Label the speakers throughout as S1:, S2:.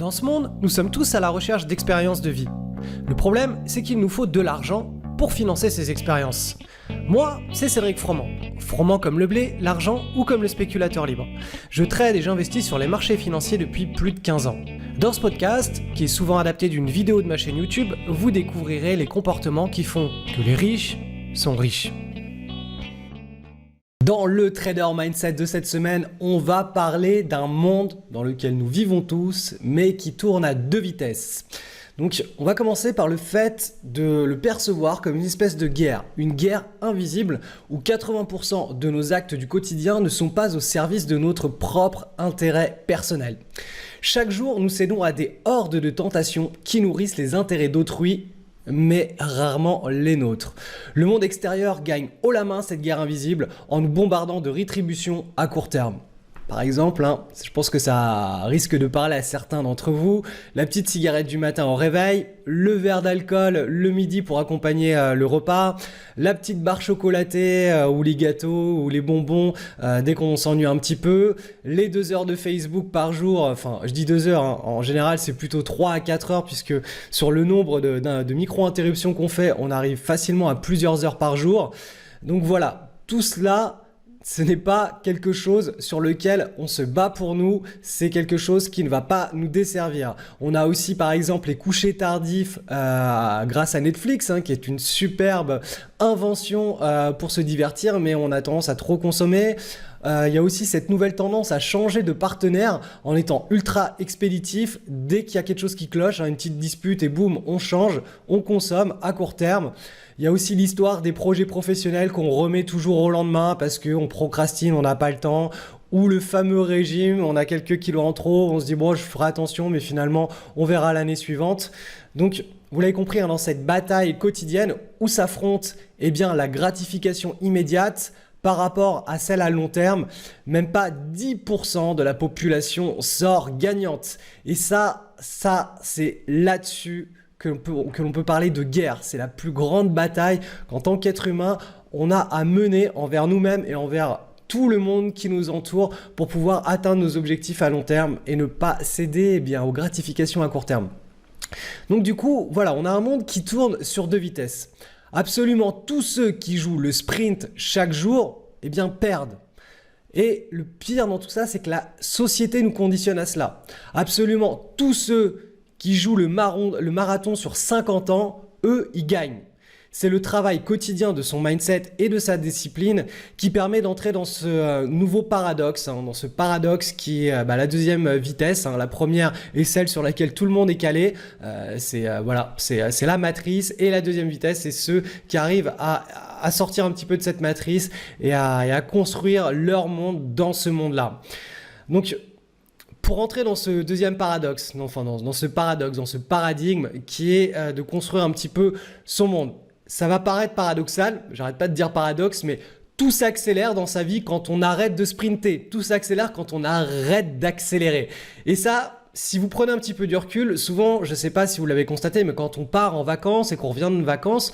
S1: Dans ce monde, nous sommes tous à la recherche d'expériences de vie. Le problème, c'est qu'il nous faut de l'argent pour financer ces expériences. Moi, c'est Cédric Froment. Froment comme le blé, l'argent ou comme le spéculateur libre. Je trade et j'investis sur les marchés financiers depuis plus de 15 ans. Dans ce podcast, qui est souvent adapté d'une vidéo de ma chaîne YouTube, vous découvrirez les comportements qui font que les riches sont riches. Dans le Trader Mindset de cette semaine, on va parler d'un monde dans lequel nous vivons tous, mais qui tourne à deux vitesses. Donc on va commencer par le fait de le percevoir comme une espèce de guerre, une guerre invisible où 80% de nos actes du quotidien ne sont pas au service de notre propre intérêt personnel. Chaque jour, nous cédons à des hordes de tentations qui nourrissent les intérêts d'autrui, mais rarement les nôtres. Le monde extérieur gagne haut la main cette guerre invisible en nous bombardant de rétributions à court terme. Par exemple, je pense que ça risque de parler à certains d'entre vous, la petite cigarette du matin au réveil, le verre d'alcool le midi pour accompagner le repas, la petite barre chocolatée ou les gâteaux ou les bonbons dès qu'on s'ennuie un petit peu, les 2 heures de Facebook par jour, enfin je dis 2 heures, en général c'est plutôt 3 à 4 heures puisque sur le nombre de micro-interruptions qu'on fait, on arrive facilement à plusieurs heures par jour. Donc voilà, tout cela, ce n'est pas quelque chose sur lequel on se bat pour nous, c'est quelque chose qui ne va pas nous desservir. On a aussi par exemple les couchers tardifs grâce à Netflix, qui est une superbe invention pour se divertir, mais on a tendance à trop consommer. Il y a aussi cette nouvelle tendance à changer de partenaire en étant ultra expéditif. Dès qu'il y a quelque chose qui cloche, une petite dispute et boum, on change, on consomme à court terme. Il y a aussi l'histoire des projets professionnels qu'on remet toujours au lendemain parce qu'on procrastine, on n'a pas le temps. Ou le fameux régime, on a quelques kilos en trop, on se dit bon je ferai attention mais finalement on verra l'année suivante. Donc vous l'avez compris, dans cette bataille quotidienne où s'affrontent la gratification immédiate par rapport à celle à long terme, même pas 10% de la population sort gagnante. Et ça c'est là-dessus que l'on peut parler de guerre. C'est la plus grande bataille qu'en tant qu'être humain, on a à mener envers nous-mêmes et envers tout le monde qui nous entoure pour pouvoir atteindre nos objectifs à long terme et ne pas céder aux gratifications à court terme. Donc du coup, voilà, on a un monde qui tourne sur deux vitesses. Absolument tous ceux qui jouent le sprint chaque jour, perdent. Et le pire dans tout ça, c'est que la société nous conditionne à cela. Absolument tous ceux qui jouent le marathon sur 50 ans, eux, ils gagnent. C'est le travail quotidien de son mindset et de sa discipline qui permet d'entrer dans ce nouveau paradoxe, dans ce paradoxe qui est la deuxième vitesse. La première est celle sur laquelle tout le monde est calé, c'est la matrice, et la deuxième vitesse, c'est ceux qui arrivent à sortir un petit peu de cette matrice et à construire leur monde dans ce monde-là. Donc, pour entrer dans ce deuxième paradoxe, dans ce paradigme qui est de construire un petit peu son monde. Ça va paraître paradoxal, j'arrête pas de dire paradoxe, mais tout s'accélère dans sa vie quand on arrête de sprinter. Tout s'accélère quand on arrête d'accélérer. Et ça, si vous prenez un petit peu du recul, souvent, je ne sais pas si vous l'avez constaté, mais quand on part en vacances et qu'on revient de vacances,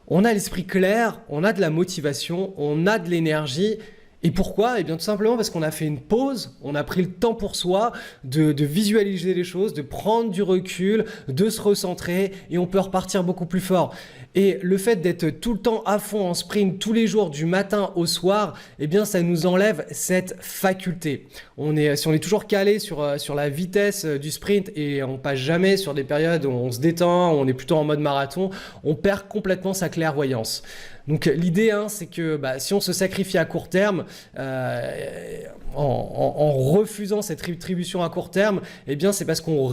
S1: on a l'esprit clair, on a de la motivation, on a de l'énergie. Et pourquoi ? Tout simplement parce qu'on a fait une pause, on a pris le temps pour soi de visualiser les choses, de prendre du recul, de se recentrer et on peut repartir beaucoup plus fort. Et le fait d'être tout le temps à fond en sprint tous les jours du matin au soir, ça nous enlève cette faculté. Si on est toujours calé sur la vitesse du sprint et on passe jamais sur des périodes où on se détend, où on est plutôt en mode marathon, on perd complètement sa clairvoyance. Donc l'idée, c'est que si on se sacrifie à court terme, en refusant cette rétribution à court terme, c'est parce qu'on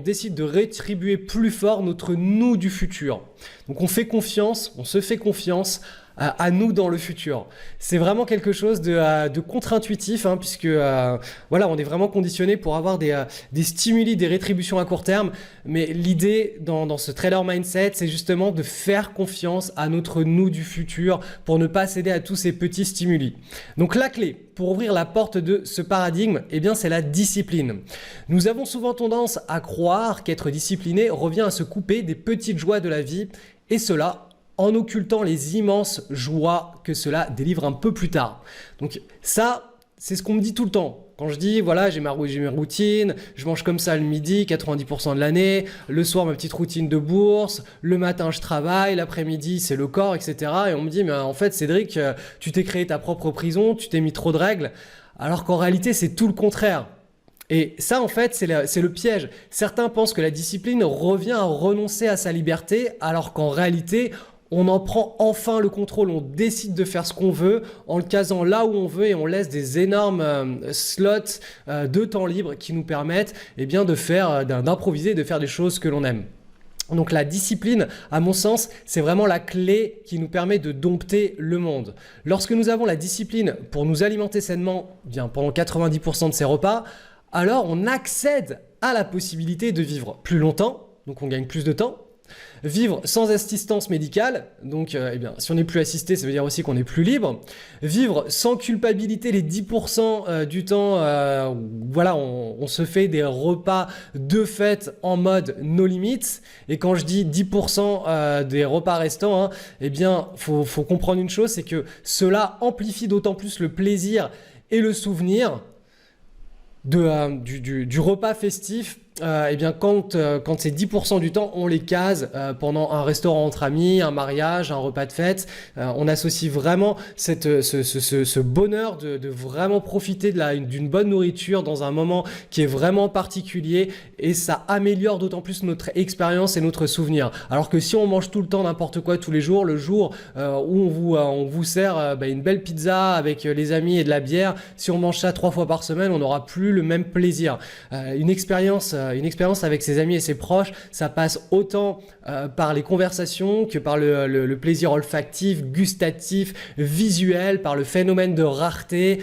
S1: décide de rétribuer plus fort notre nous du futur. Donc on se fait confiance à nous dans le futur. C'est vraiment quelque chose de contre-intuitif, puisque on est vraiment conditionné pour avoir des stimuli, des rétributions à court terme. Mais l'idée dans ce trader mindset, c'est justement de faire confiance à notre nous du futur pour ne pas céder à tous ces petits stimuli. Donc la clé pour ouvrir la porte de ce paradigme, c'est la discipline. Nous avons souvent tendance à croire qu'être discipliné revient à se couper des petites joies de la vie, et cela en occultant les immenses joies que cela délivre un peu plus tard. Donc ça, c'est ce qu'on me dit tout le temps. Quand je dis, voilà, j'ai mes routines, je mange comme ça le midi, 90% de l'année, le soir, ma petite routine de bourse, le matin, je travaille, l'après-midi, c'est le corps, etc. Et on me dit, mais en fait, Cédric, tu t'es créé ta propre prison, tu t'es mis trop de règles, alors qu'en réalité, c'est tout le contraire. Et ça, en fait, c'est le piège. Certains pensent que la discipline revient à renoncer à sa liberté, alors qu'en réalité, on en prend enfin le contrôle. On décide de faire ce qu'on veut en le casant là où on veut et on laisse des énormes slots de temps libre qui nous permettent d'improviser, de faire des choses que l'on aime. Donc la discipline, à mon sens, c'est vraiment la clé qui nous permet de dompter le monde. Lorsque nous avons la discipline pour nous alimenter sainement pendant 90% de ces repas, alors on accède à la possibilité de vivre plus longtemps, donc on gagne plus de temps, vivre sans assistance médicale, donc si on n'est plus assisté, ça veut dire aussi qu'on est plus libre, vivre sans culpabilité les 10% du temps, on se fait des repas de fête en mode no limits, et quand je dis 10% des repas restants, faut comprendre une chose, c'est que cela amplifie d'autant plus le plaisir et le souvenir du repas festif. Quand c'est 10% du temps, on les case pendant un restaurant entre amis, un mariage, un repas de fête. On associe vraiment ce bonheur de vraiment profiter d'une bonne nourriture dans un moment qui est vraiment particulier, et ça améliore d'autant plus notre expérience et notre souvenir. Alors que si on mange tout le temps n'importe quoi tous les jours, le jour où on vous sert une belle pizza avec les amis et de la bière, si on mange ça 3 fois par semaine, on n'aura plus le même plaisir. Une expérience avec ses amis et ses proches, ça passe autant par les conversations que par le plaisir olfactif, gustatif, visuel, par le phénomène de rareté.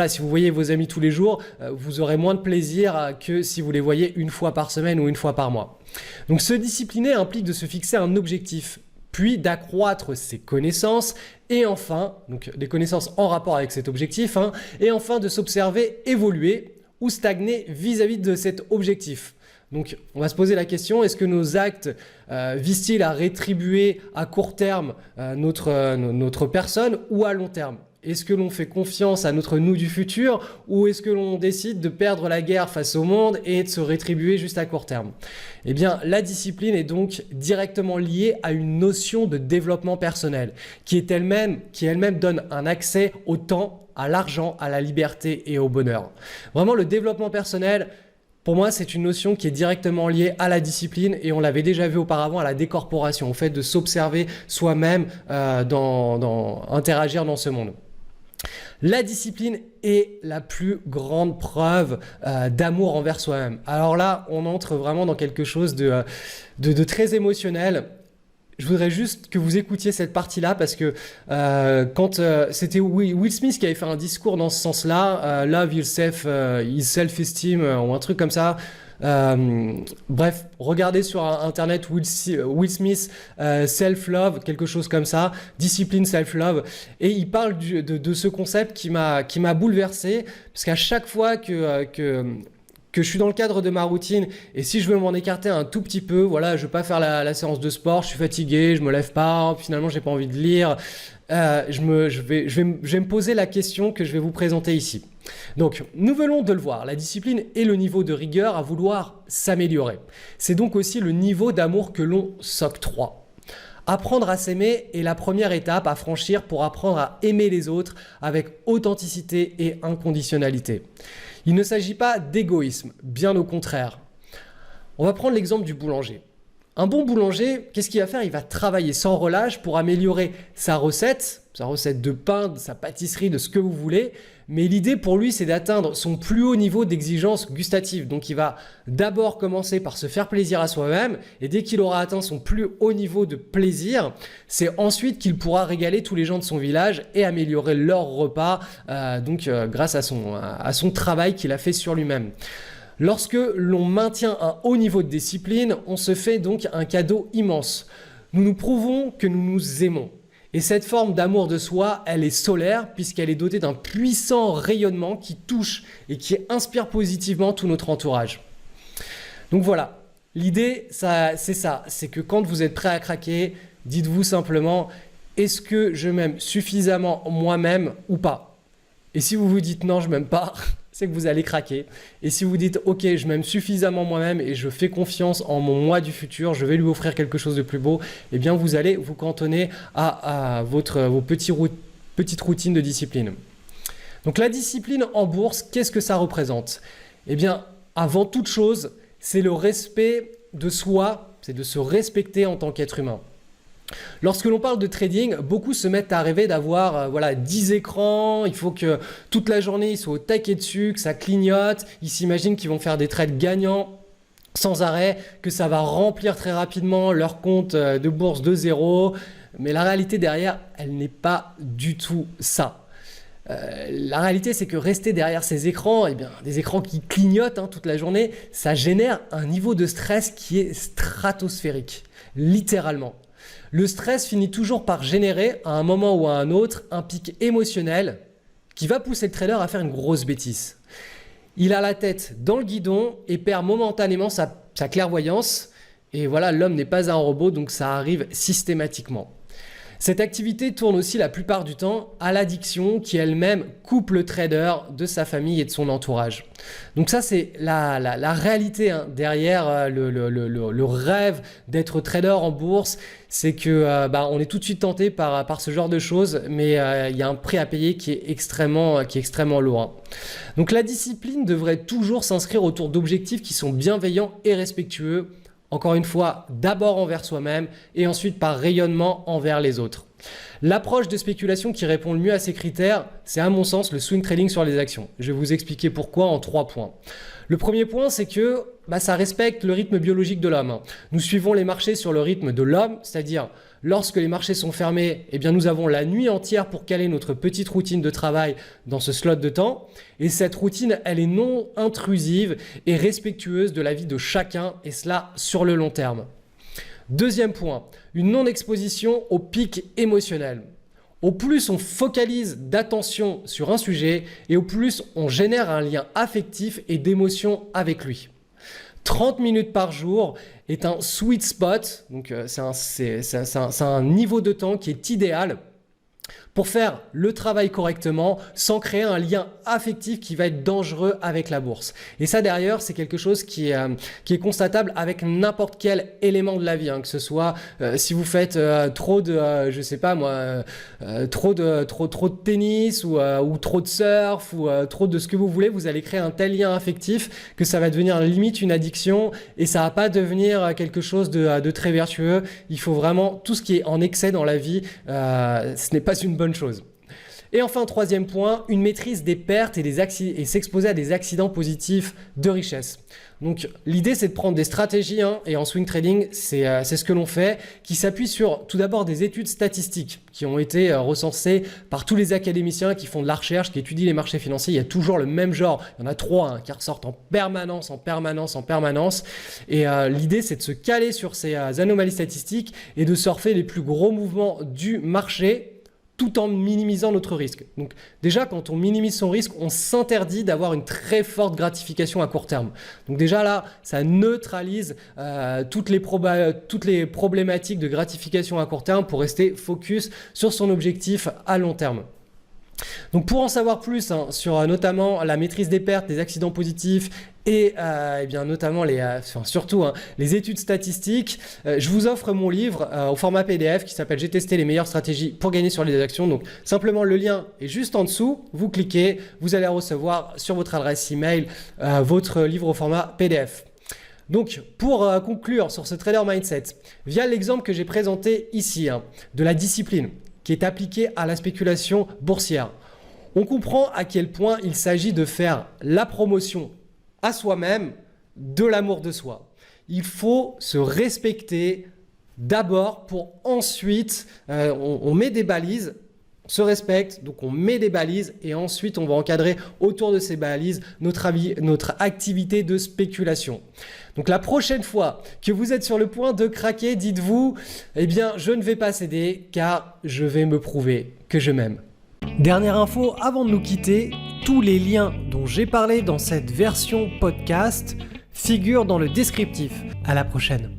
S1: Si vous voyez vos amis tous les jours, vous aurez moins de plaisir que si vous les voyez une fois par semaine ou une fois par mois. Donc se discipliner implique de se fixer un objectif, puis d'accroître ses connaissances, et enfin, donc des connaissances en rapport avec cet objectif, et enfin de s'observer évoluer ou stagner vis-à-vis de cet objectif. Donc on va se poser la question, est-ce que nos actes visent-ils à rétribuer à court terme notre personne ou à long terme ? Est-ce que l'on fait confiance à notre nous du futur, ou est-ce que l'on décide de perdre la guerre face au monde et de se rétribuer juste à court terme ? Eh bien, la discipline est donc directement liée à une notion de développement personnel qui elle-même donne un accès au temps, à l'argent, à la liberté et au bonheur. Vraiment, le développement personnel, pour moi, c'est une notion qui est directement liée à la discipline, et on l'avait déjà vu auparavant, à la décorporation, au fait de s'observer soi-même, interagir dans ce monde. La discipline est la plus grande preuve d'amour envers soi-même. Alors là, on entre vraiment dans quelque chose de très émotionnel. Je voudrais juste que vous écoutiez cette partie-là, parce que quand c'était Will Smith qui avait fait un discours dans ce sens-là, Love Yourself, His Self-Esteem, ou un truc comme ça. Bref, regardez sur internet Will Smith self-love, quelque chose comme ça, discipline self-love, et il parle de ce concept qui m'a bouleversé, parce qu'à chaque fois que je suis dans le cadre de ma routine, et si je veux m'en écarter un tout petit peu, je veux pas faire la séance de sport, je suis fatigué, je me lève pas, finalement j'ai pas envie de lire, je vais me poser la question que je vais vous présenter ici. Donc, nous venons de le voir, la discipline est le niveau de rigueur à vouloir s'améliorer. C'est donc aussi le niveau d'amour que l'on s'octroie. Apprendre à s'aimer est la première étape à franchir pour apprendre à aimer les autres avec authenticité et inconditionnalité. Il ne s'agit pas d'égoïsme, bien au contraire. On va prendre l'exemple du boulanger. Un bon boulanger, qu'est-ce qu'il va faire ? Il va travailler sans relâche pour améliorer sa recette de pain, de sa pâtisserie, de ce que vous voulez. Mais l'idée pour lui, c'est d'atteindre son plus haut niveau d'exigence gustative. Donc il va d'abord commencer par se faire plaisir à soi-même, et dès qu'il aura atteint son plus haut niveau de plaisir, c'est ensuite qu'il pourra régaler tous les gens de son village et améliorer leur repas, grâce à son travail qu'il a fait sur lui-même. Lorsque l'on maintient un haut niveau de discipline, on se fait donc un cadeau immense. Nous nous prouvons que nous nous aimons. Et cette forme d'amour de soi, elle est solaire, puisqu'elle est dotée d'un puissant rayonnement qui touche et qui inspire positivement tout notre entourage. Donc voilà, l'idée, c'est que quand vous êtes prêt à craquer, dites-vous simplement, est-ce que je m'aime suffisamment moi-même ou pas ? Et si vous vous dites non, je m'aime pas, c'est que vous allez craquer. Et si vous dites, ok, je m'aime suffisamment moi-même et je fais confiance en mon moi du futur, je vais lui offrir quelque chose de plus beau, eh bien vous allez vous cantonner à vos petites routines de discipline. Donc la discipline en bourse, qu'est-ce que ça représente ? Eh bien, avant toute chose, c'est le respect de soi, c'est de se respecter en tant qu'être humain. Lorsque l'on parle de trading, beaucoup se mettent à rêver d'avoir 10 écrans, il faut que toute la journée ils soient au taquet dessus, que ça clignote, ils s'imaginent qu'ils vont faire des trades gagnants sans arrêt, que ça va remplir très rapidement leur compte de bourse de zéro, mais la réalité derrière, elle n'est pas du tout ça. La réalité, c'est que rester derrière ces écrans, des écrans qui clignotent toute la journée, ça génère un niveau de stress qui est stratosphérique, littéralement. Le stress finit toujours par générer, à un moment ou à un autre, un pic émotionnel qui va pousser le trader à faire une grosse bêtise. Il a la tête dans le guidon et perd momentanément sa clairvoyance. Et voilà, l'homme n'est pas un robot, donc ça arrive systématiquement. Cette activité tourne aussi la plupart du temps à l'addiction qui elle-même coupe le trader de sa famille et de son entourage. Donc ça, c'est la réalité derrière le rêve d'être trader en bourse. C'est que on est tout de suite tenté par ce genre de choses, mais il y a un prix à payer qui est extrêmement lourd. Donc la discipline devrait toujours s'inscrire autour d'objectifs qui sont bienveillants et respectueux. Encore une fois, d'abord envers soi-même et ensuite par rayonnement envers les autres. L'approche de spéculation qui répond le mieux à ces critères, c'est à mon sens le swing trading sur les actions. Je vais vous expliquer pourquoi en 3 points. Le premier point, c'est que ça respecte le rythme biologique de l'homme. Nous suivons les marchés sur le rythme de l'homme, c'est-à-dire lorsque les marchés sont fermés, nous avons la nuit entière pour caler notre petite routine de travail dans ce slot de temps. Et cette routine, elle est non intrusive et respectueuse de la vie de chacun, et cela sur le long terme. Deuxième point, une non-exposition au pic émotionnel. Au plus on focalise d'attention sur un sujet et au plus on génère un lien affectif et d'émotion avec lui. 30 minutes par jour est un sweet spot, donc c'est un niveau de temps qui est idéal pour faire le travail correctement sans créer un lien affectif qui va être dangereux avec la bourse. Et ça derrière, c'est quelque chose qui est constatable avec n'importe quel élément de la vie, que ce soit si vous faites trop de tennis ou trop de surf ou trop de ce que vous voulez, vous allez créer un tel lien affectif que ça va devenir limite une addiction et ça va pas devenir quelque chose de très vertueux. Il faut vraiment, tout ce qui est en excès dans la vie, ce n'est pas une bonne chose. Et enfin, troisième point, une maîtrise des pertes et s'exposer à des accidents positifs de richesse. Donc l'idée, c'est de prendre des stratégies, et en swing trading, c'est ce que l'on fait, qui s'appuie sur tout d'abord des études statistiques qui ont été recensées par tous les académiciens qui font de la recherche, qui étudient les marchés financiers. Il y a toujours le même genre, il y en a 3 qui ressortent en permanence. Et l'idée, c'est de se caler sur ces anomalies statistiques et de surfer les plus gros mouvements du marché tout en minimisant notre risque. Donc déjà, quand on minimise son risque, on s'interdit d'avoir une très forte gratification à court terme. Donc déjà là, ça neutralise toutes les problématiques de gratification à court terme pour rester focus sur son objectif à long terme. Donc pour en savoir plus sur notamment la maîtrise des pertes, des accidents positifs et notamment les études statistiques, je vous offre mon livre au format PDF qui s'appelle « J'ai testé les meilleures stratégies pour gagner sur les actions ». Donc simplement le lien est juste en dessous, vous cliquez, vous allez recevoir sur votre adresse email votre livre au format PDF. Donc pour conclure sur ce trader mindset, via l'exemple que j'ai présenté ici de la discipline qui est appliquée à la spéculation boursière, on comprend à quel point il s'agit de faire la promotion à soi-même de l'amour de soi. Il faut se respecter d'abord pour ensuite, on met des balises, on se respecte, donc on met des balises et ensuite on va encadrer autour de ces balises notre activité de spéculation. Donc la prochaine fois que vous êtes sur le point de craquer, dites-vous, je ne vais pas céder car je vais me prouver que je m'aime. Dernière info avant de nous quitter, tous les liens dont j'ai parlé dans cette version podcast figurent dans le descriptif. À la prochaine.